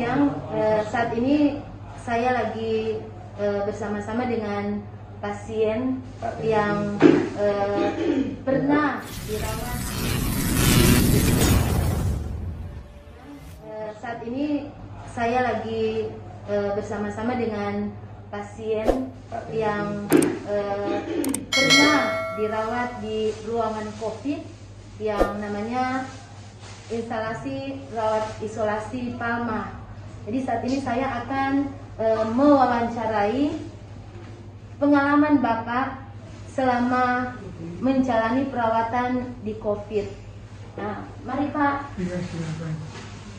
siang. Saat ini saya lagi bersama-sama dengan pasien yang pernah dirawat. Saat ini saya lagi bersama-sama dengan pasien yang pernah dirawat di ruangan COVID yang namanya instalasi rawat isolasi Palma. Jadi saat ini saya akan mewawancarai pengalaman Bapak selama menjalani perawatan di COVID. Nah, mari Pak. Iya, silakan.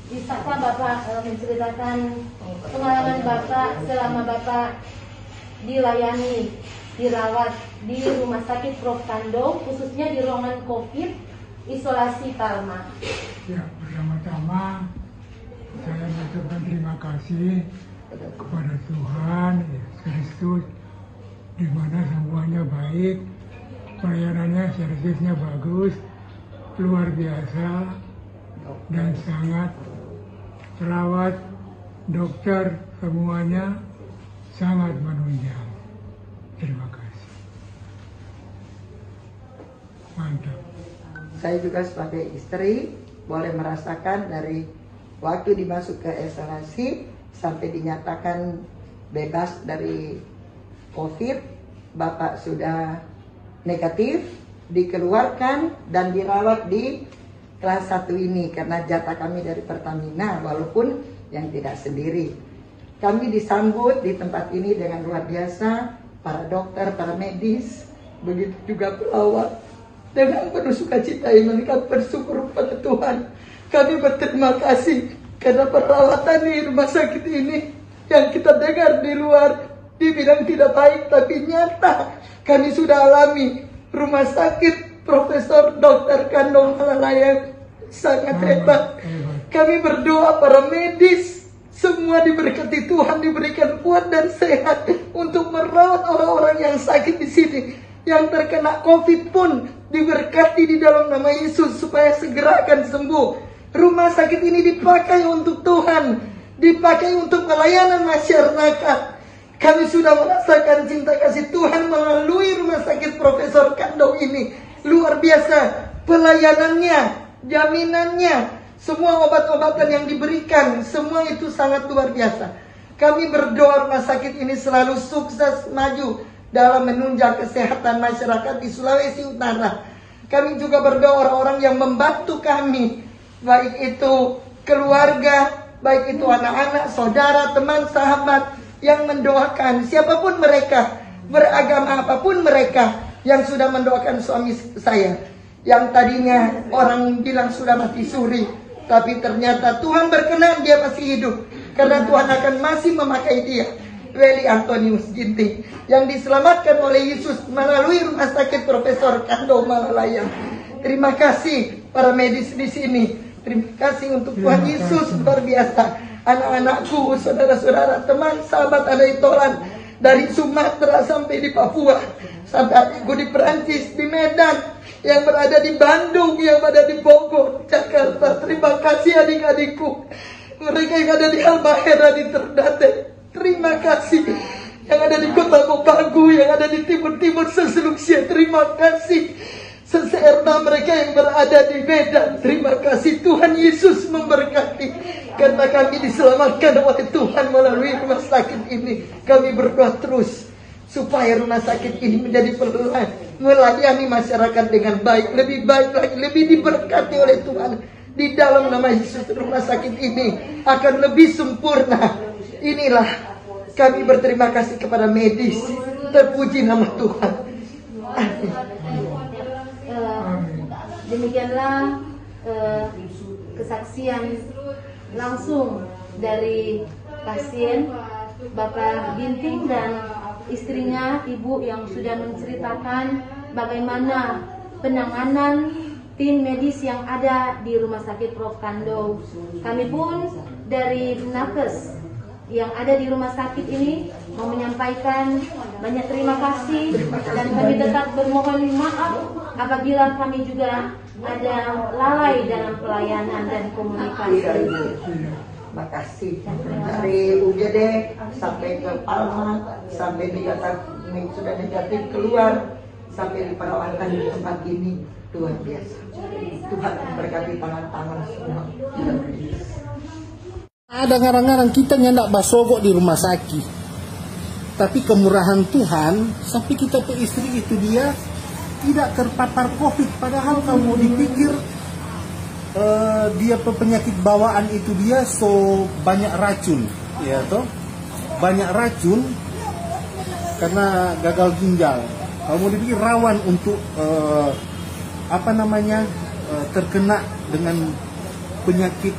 Bisakah Bapak menceritakan pengalaman Bapak selama Bapak dilayani, dirawat di Rumah Sakit Prof. Kando, khususnya di ruangan COVID isolasi Palma? Ya, pertama-tama saya mengucapkan terima kasih kepada Tuhan Yesus Kristus, di mana semuanya baik, pelayanannya, servisnya bagus, luar biasa, dan sangat perawat, dokter, semuanya sangat menunjang. Terima kasih. Mantap. Saya juga sebagai istri boleh merasakan dari waktu dimasuk ke isolasi sampai dinyatakan bebas dari COVID, Bapak sudah negatif, dikeluarkan dan dirawat di kelas 1 ini karena jatah kami dari Pertamina, walaupun yang tidak sendiri. Kami disambut di tempat ini dengan luar biasa, para dokter, para medis, begitu juga pelawat. Dengan penuh sukacita yang mereka bersyukur pada Tuhan. Kami berterima kasih karena perawatan di rumah sakit ini yang kita dengar di luar dibilang tidak baik, tapi nyata kami sudah alami. Rumah sakit Profesor Dr. Kando Malalayan sangat hebat. Kami berdoa para medis semua diberkati Tuhan, diberikan kuat dan sehat untuk merawat orang-orang yang sakit di sini. Yang terkena COVID pun diberkati di dalam nama Yesus supaya segera akan sembuh. Rumah sakit ini dipakai untuk Tuhan, dipakai untuk pelayanan masyarakat. Kami sudah merasakan cinta kasih Tuhan melalui Rumah Sakit Profesor Kando ini. Luar biasa pelayanannya, jaminannya, semua obat-obatan yang diberikan, semua itu sangat luar biasa. Kami berdoa rumah sakit ini selalu sukses maju dalam menunjang kesehatan masyarakat di Sulawesi Utara. Kami juga berdoa orang-orang yang membantu kami, baik itu keluarga, baik itu anak-anak, saudara, teman, sahabat, yang mendoakan siapapun mereka, beragama apapun mereka, yang sudah mendoakan suami saya, yang tadinya orang bilang sudah mati suri, tapi ternyata Tuhan berkenan dia masih hidup, karena Tuhan akan masih memakai dia. Weli Antonius Ginting yang diselamatkan oleh Yesus melalui Rumah Sakit Profesor Kando Malalayan. Terima kasih para medis di sini. Terima kasih untuk Tuhan Yesus, luar biasa. Anak-anakku, saudara-saudara, teman, sahabat ada itolan dari Sumatera sampai di Papua, sampai adikku di Perancis, di Medan, yang berada di Bandung, yang berada di Bogor, Jakarta. Terima kasih adik-adikku. Mereka yang ada di Halmahera, di Ternate. Terima kasih yang ada di Kota Mobagu, yang ada di timur-timur Seseluksia. Terima kasih seserta mereka yang berada di Medan. Terima kasih, Tuhan Yesus memberkati. Karena kami diselamatkan oleh Tuhan melalui rumah sakit ini. Kami berdoa terus supaya rumah sakit ini menjadi melayani masyarakat dengan baik, lebih baik lagi, lebih diberkati oleh Tuhan. Di dalam nama Yesus, rumah sakit ini akan lebih sempurna. Inilah kami berterima kasih kepada medis. Terpuji nama Tuhan. Demikianlah kesaksian langsung dari pasien Bapak Ginting dan istrinya, Ibu, yang sudah menceritakan bagaimana penanganan tim medis yang ada di Rumah Sakit Prof. Kando. Kami pun dari Nakes yang ada di rumah sakit ini mau menyampaikan banyak terima kasih, dan kami tetap bermohon maaf apabila kami juga ada lalai dalam pelayanan dan komunikasi. Makasih dari UGD sampai ke Palma, sampai sudah negatif keluar, sampai di perawatan di tempat ini luar biasa. Tuhan memberkati tangan-tangan semua. Ada ngarang-ngarang kita nyendak basogok di rumah sakit, tapi kemurahan Tuhan sampai kita ke istri itu dia tidak terpapar COVID. Padahal kalau dipikir dia penyakit bawaan itu dia banyak racun, ya toh, banyak racun karena gagal ginjal. Kalau mau dipikir rawan untuk terkena dengan penyakit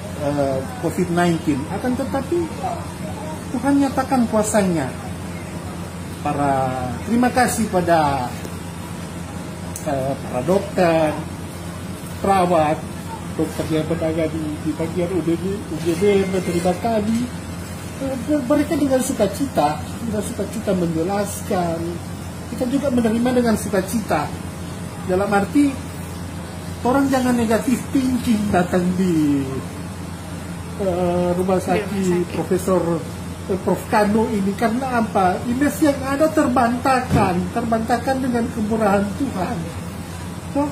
COVID-19. Akan tetapi Tuhan nyatakan kuasanya. Terima kasih pada para dokter, perawat, dokter yang berada di bagian UGD menerima kami. Mereka dengan sukacita menjelaskan. Kita juga menerima dengan sukacita. Dalam arti orang jangan negatif thinking datang di rumah sakit Prof. Kano ini, karena apa? Image yang ada terbantahkan dengan kemurahan Tuhan. So,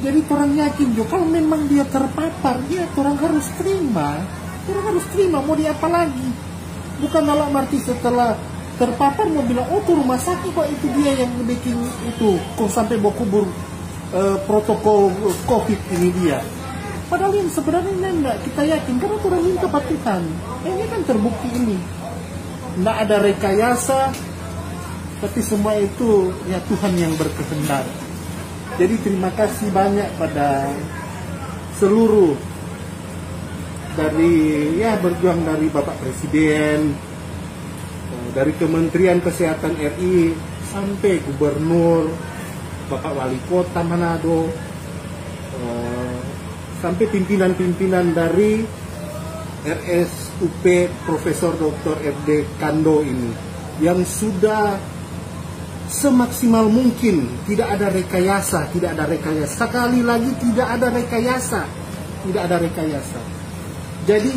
jadi orang yakin juga kalau memang dia terpapar, ya orang harus terima. Mau dia apa lagi? Bukan dalam arti setelah terpapar mau bilang, oh ke rumah sakit kok itu dia yang bikin itu, kok sampai bawa kubur protokol COVID ini dia. Padahal yang sebenarnya enggak, kita yakin karena orang minta Tuhan. Ini kan terbukti ini. Enggak ada rekayasa, tapi semua itu ya Tuhan yang berkehendak. Jadi terima kasih banyak pada seluruh berjuang dari Bapak Presiden, dari Kementerian Kesehatan RI sampai Gubernur, Bapak Wali Kota Manado, sampai pimpinan-pimpinan dari RSUP Profesor Dr. RD Kando ini yang sudah semaksimal mungkin tidak ada rekayasa. Sekali lagi tidak ada rekayasa. Jadi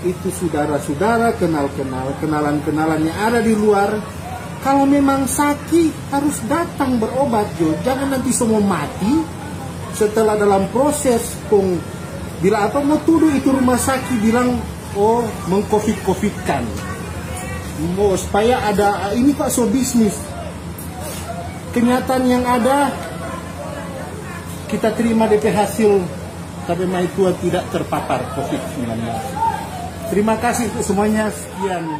itu saudara-saudara, kenalan yang ada di luar, kalau memang sakit harus datang berobat jo. Jangan nanti semua mati setelah dalam proses bila mau tuduh itu rumah sakit bilang mengcovid-covidkan. Supaya ada ini Pak bisnis. Kenyataan yang ada kita terima DP hasil tapi Tuhan tidak terpapar COVID-19. Terima kasih untuk semuanya. Sekian.